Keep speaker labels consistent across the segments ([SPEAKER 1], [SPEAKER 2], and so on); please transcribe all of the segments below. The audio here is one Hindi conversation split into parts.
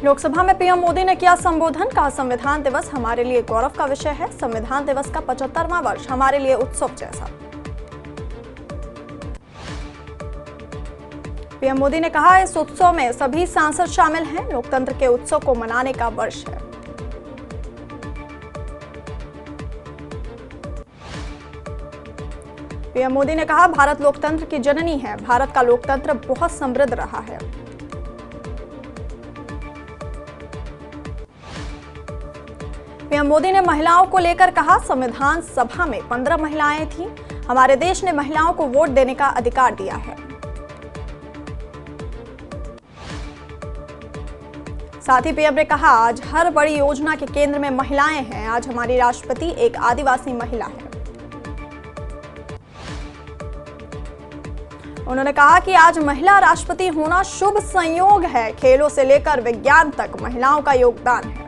[SPEAKER 1] लोकसभा में पीएम मोदी ने किया संबोधन, कहा संविधान दिवस हमारे लिए गौरव का विषय है। संविधान दिवस का 75वां वर्ष हमारे लिए उत्सव जैसा। पीएम मोदी ने कहा इस उत्सव में सभी सांसद शामिल हैं। लोकतंत्र के उत्सव को मनाने का वर्ष है। पीएम मोदी ने कहा भारत लोकतंत्र की जननी है। भारत का लोकतंत्र बहुत समृद्ध रहा है। पीएम मोदी ने महिलाओं को लेकर कहा संविधान सभा में 15 महिलाएं थीं। हमारे देश ने महिलाओं को वोट देने का अधिकार दिया है। साथ ही पीएम ने कहा आज हर बड़ी योजना के केंद्र में महिलाएं हैं। आज हमारी राष्ट्रपति एक आदिवासी महिला है। उन्होंने कहा कि आज महिला राष्ट्रपति होना शुभ संयोग है। खेलों से लेकर विज्ञान तक महिलाओं का योगदान है।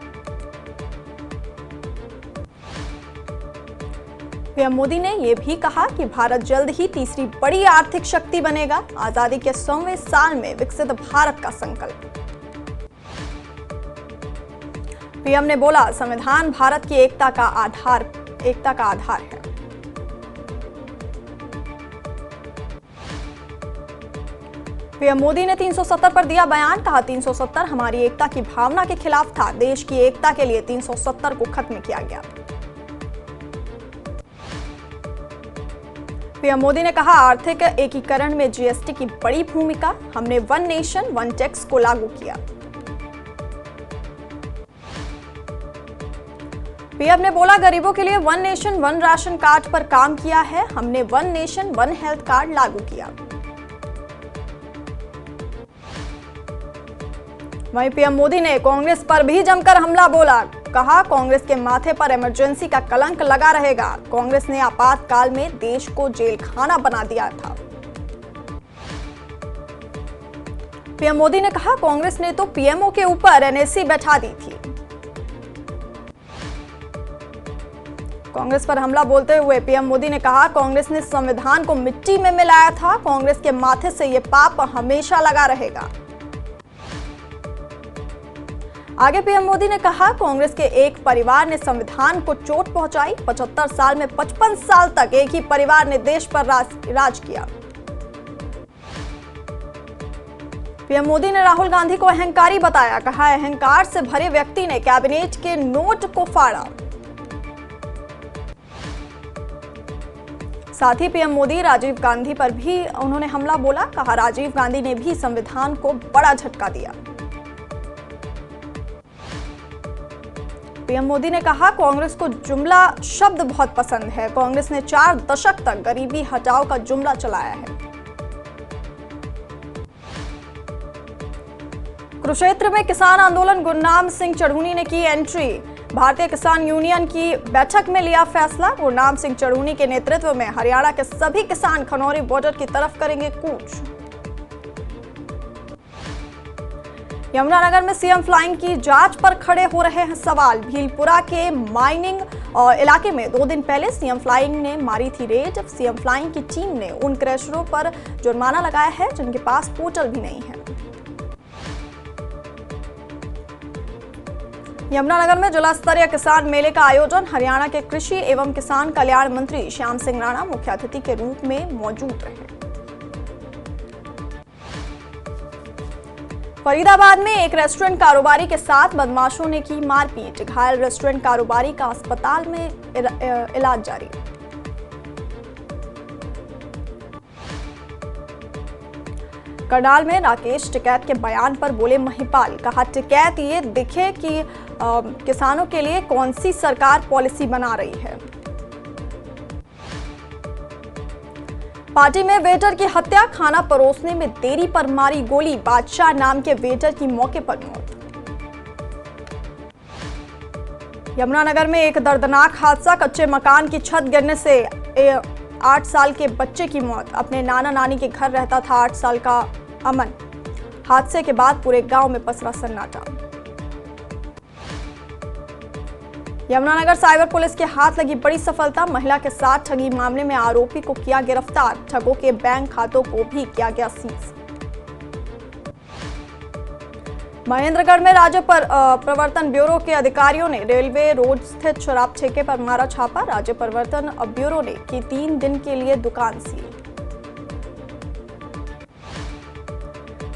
[SPEAKER 1] पीएम मोदी ने यह भी कहा कि भारत जल्द ही तीसरी बड़ी आर्थिक शक्ति बनेगा। आजादी के 100वें साल में विकसित भारत का संकल्प। पीएम ने बोला संविधान भारत की एकता का आधार है। पीएम मोदी ने 370 पर दिया बयान, कहा 370 हमारी एकता की भावना के खिलाफ था। देश की एकता के लिए 370 को खत्म किया गया। पीएम मोदी ने कहा आर्थिक एकीकरण में जीएसटी की बड़ी भूमिका। हमने वन नेशन वन टैक्स को लागू किया। पीएम ने बोला गरीबों के लिए one nation one ration card पर काम किया है। हमने one nation one health card लागू किया। वहीं पीएम मोदी ने कांग्रेस पर भी जमकर हमला बोला, कहा कांग्रेस के माथे पर इमरजेंसी का कलंक लगा रहेगा। कांग्रेस ने आपातकाल में देश को जेल खाना बना दिया था। पीएम मोदी ने कहा कांग्रेस ने तो पीएमओ के ऊपर एनएससी बैठा दी थी। कांग्रेस पर हमला बोलते हुए पीएम मोदी ने कहा कांग्रेस ने संविधान को मिट्टी में मिलाया था। कांग्रेस के माथे से ये पाप हमेशा लगा रहेगा। आगे पीएम मोदी ने कहा कांग्रेस के एक परिवार ने संविधान को चोट पहुंचाई। 75 साल में 55 साल तक एक ही परिवार ने देश पर राज किया। पीएम मोदी ने राहुल गांधी को अहंकारी बताया, कहा अहंकार से भरे व्यक्ति ने कैबिनेट के नोट को फाड़ा। साथ ही पीएम मोदी राजीव गांधी पर भी उन्होंने हमला बोला, कहा राजीव गांधी ने भी संविधान को बड़ा झटका दिया। पीएम मोदी ने कहा कांग्रेस को जुमला शब्द बहुत पसंद है। कांग्रेस ने 4 दशक तक गरीबी हटाओ का जुमला चलाया है। कुरुक्षेत्र में किसान आंदोलन गुरनाम सिंह चढ़ूनी ने की एंट्री। भारतीय किसान यूनियन की बैठक में लिया फैसला। गुरनाम सिंह चढ़ूनी के नेतृत्व में हरियाणा के सभी किसान खनौरी बॉर्डर की तरफ करेंगे कूच। यमुनानगर में सीएम फ्लाइंग की जांच पर खड़े हो रहे हैं सवाल। भीलपुरा के माइनिंग इलाके में 2 दिन पहले सीएम फ्लाइंग ने मारी थी रेड। सीएम फ्लाइंग की टीम ने उन क्रशरों पर जुर्माना लगाया है जिनके पास पोर्टल भी नहीं है। यमुनानगर में जिला स्तरीय किसान मेले का आयोजन। हरियाणा के कृषि एवं किसान कल्याण मंत्री श्याम सिंह राणा मुख्य अतिथि के रूप में मौजूद रहे। फरीदाबाद में एक रेस्टोरेंट कारोबारी के साथ बदमाशों ने की मारपीट। घायल रेस्टोरेंट कारोबारी का अस्पताल में इलाज जारी। करनाल में राकेश टिकैत के बयान पर बोले महिपाल, कहा टिकैत ये दिखे कि किसानों के लिए कौन सी सरकार पॉलिसी बना रही है। पार्टी में वेटर की हत्या। खाना परोसने में देरी पर मारी गोली। बादशाह नाम के वेटर की मौके पर मौत। यमुनानगर में एक दर्दनाक हादसा। कच्चे मकान की छत गिरने से 8 साल के बच्चे की मौत। अपने नाना नानी के घर रहता था 8 साल का अमन। हादसे के बाद पूरे गांव में पसरा सन्नाटा। यमुनानगर साइबर पुलिस के हाथ लगी बड़ी सफलता। महिला के साथ ठगी मामले में आरोपी को किया गिरफ्तार। ठगों के बैंक खातों को भी किया गया सीज। महेंद्रगढ़ में राज्य प्रवर्तन ब्यूरो के अधिकारियों ने रेलवे रोड स्थित शराब ठेके पर मारा छापा। राज्य प्रवर्तन ब्यूरो ने की 3 दिन के लिए दुकान सील।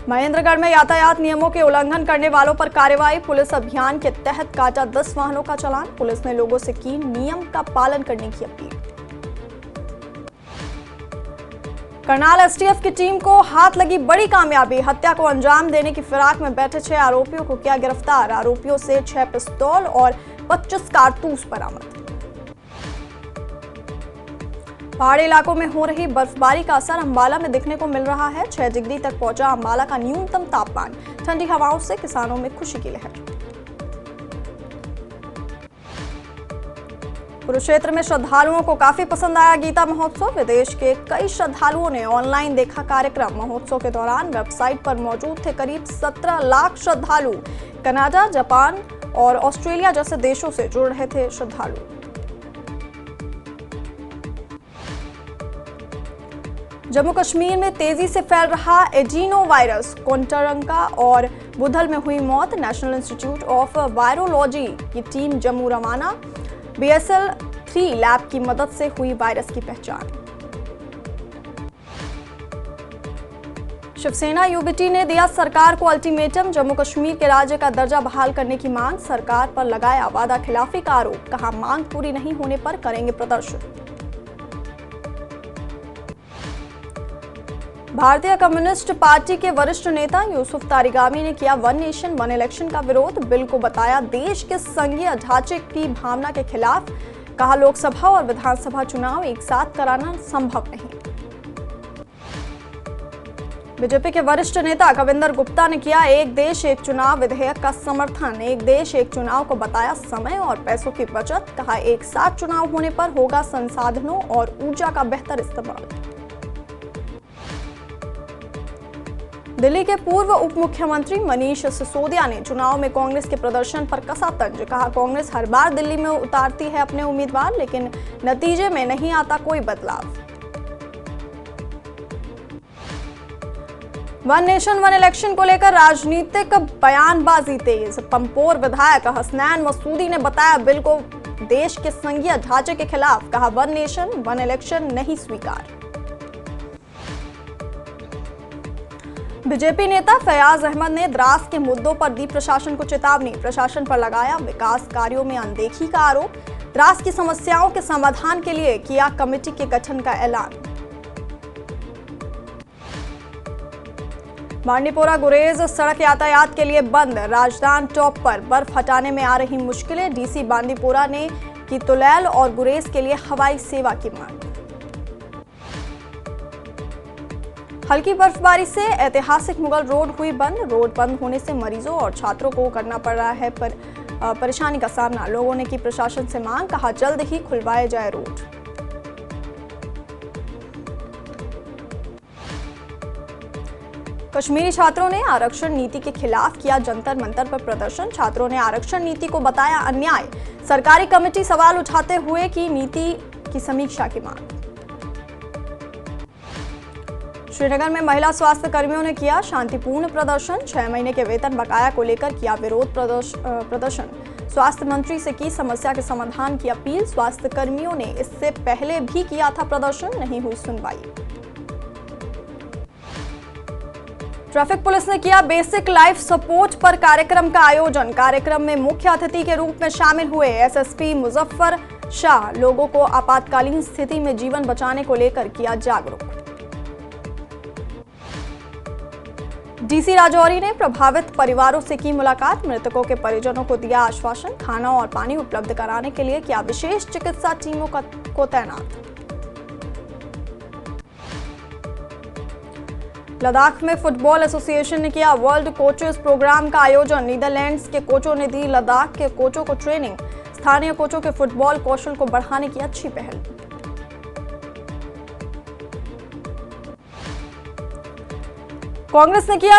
[SPEAKER 1] महेंद्रगढ़ में यातायात नियमों के उल्लंघन करने वालों पर कार्रवाई। पुलिस अभियान के तहत काटा 10 वाहनों का चालान। पुलिस ने लोगों से की नियम का पालन करने की अपील। करनाल एसटीएफ की टीम को हाथ लगी बड़ी कामयाबी। हत्या को अंजाम देने की फिराक में बैठे 6 आरोपियों को किया गिरफ्तार। आरोपियों से 6 पिस्तौल और 25 कारतूस बरामद। पहाड़ी इलाकों में हो रही बर्फबारी का असर अंबाला में दिखने को मिल रहा है। 6 डिग्री तक पहुंचा अंबाला का न्यूनतम तापमान। ठंडी हवाओं से किसानों में खुशी की लहर। कुरुक्षेत्र में श्रद्धालुओं को काफी पसंद आया गीता महोत्सव। विदेश के कई श्रद्धालुओं ने ऑनलाइन देखा कार्यक्रम। महोत्सव के दौरान वेबसाइट पर मौजूद थे करीब 17 लाख श्रद्धालु। कनाडा, जापान और ऑस्ट्रेलिया जैसे देशों से जुड़ रहे थे श्रद्धालु। जम्मू कश्मीर में तेजी से फैल रहा एडीनो वायरस। कोंटारंका और बुधल में हुई मौत। नेशनल इंस्टीट्यूट ऑफ वायरोलॉजी की टीम जम्मू रवाना। BSL-3 लैब की मदद से हुई वायरस की पहचान। शिवसेना यूबीटी ने दिया सरकार को अल्टीमेटम। जम्मू कश्मीर के राज्य का दर्जा बहाल करने की मांग। सरकार पर लगाया वादा खिलाफी का आरोप। कहा मांग पूरी नहीं होने पर करेंगे प्रदर्शन। भारतीय कम्युनिस्ट पार्टी के वरिष्ठ नेता यूसुफ तारिगामी ने किया 1 नेशन 1 इलेक्शन का विरोध। बिल को बताया देश के संघीय ढांचे की भावना के खिलाफ। कहा लोकसभा और विधानसभा चुनाव एक साथ कराना संभव नहीं। बीजेपी के वरिष्ठ नेता कविंदर गुप्ता ने किया एक देश एक चुनाव विधेयक का समर्थन। एक देश एक चुनाव को बताया समय और पैसों की बचत। कहा एक साथ चुनाव होने पर होगा संसाधनों और ऊर्जा का बेहतर इस्तेमाल। दिल्ली के पूर्व उप मुख्यमंत्री मनीष सिसोदिया ने चुनाव में कांग्रेस के प्रदर्शन पर कसा तंज। कहा कांग्रेस हर बार दिल्ली में उतारती है अपने उम्मीदवार, लेकिन नतीजे में नहीं आता कोई बदलाव। 1 नेशन 1 इलेक्शन को लेकर राजनीतिक बयानबाजी तेज। पंपोर विधायक हसनैन मसूदी ने बताया बिल को देश के संघीय ढांचे के खिलाफ। कहा 1 नेशन 1 इलेक्शन नहीं स्वीकार। बीजेपी नेता फयाज अहमद ने द्रास के मुद्दों पर दी प्रशासन को चेतावनी। प्रशासन पर लगाया विकास कार्यों में अनदेखी का आरोप। द्रास की समस्याओं के समाधान के लिए किया कमेटी के गठन का ऐलान। बांडीपोरा गुरेज सड़क यातायात के लिए बंद। राजधान टॉप पर बर्फ हटाने में आ रही मुश्किलें। डीसी बांडीपोरा ने की तुलैल और गुरेज के लिए हवाई सेवा की मांग। हल्की बर्फबारी से ऐतिहासिक मुगल रोड हुई बंद। रोड बंद होने से मरीजों और छात्रों को करना पड़ रहा है परेशानी का सामना। लोगों ने की प्रशासन से मांग। कहा जल्द ही खुलवाए जाए रोड। कश्मीरी छात्रों ने आरक्षण नीति के खिलाफ किया जंतर मंतर पर प्रदर्शन। छात्रों ने आरक्षण नीति को बताया अन्याय। सरकारी कमेटी सवाल उठाते हुए की नीति की समीक्षा की मांग। श्रीनगर में महिला स्वास्थ्य कर्मियों ने किया शांतिपूर्ण प्रदर्शन। 6 महीने के वेतन बकाया को लेकर किया विरोध प्रदर्शन। स्वास्थ्य मंत्री से की समस्या के समाधान की अपील। स्वास्थ्य कर्मियों ने इससे पहले भी किया था प्रदर्शन, नहीं हुई सुनवाई। ट्रैफिक पुलिस ने किया बेसिक लाइफ सपोर्ट पर कार्यक्रम का आयोजन। कार्यक्रम में मुख्य अतिथि के रूप में शामिल हुए एसएसपी मुजफ्फर शाह। लोगों को आपातकालीन स्थिति में जीवन बचाने को लेकर किया जागरूक। डीसी राजौरी ने प्रभावित परिवारों से की मुलाकात। मृतकों के परिजनों को दिया आश्वासन। खाना और पानी उपलब्ध कराने के लिए किया विशेष चिकित्सा टीमों को तैनात। लद्दाख में फुटबॉल एसोसिएशन ने किया वर्ल्ड कोचेस प्रोग्राम का आयोजन। नीदरलैंड्स के कोचों ने दी लद्दाख के कोचों को ट्रेनिंग। स्थानीय कोचों के फुटबॉल कौशल को बढ़ाने की अच्छी पहल। कांग्रेस ने किया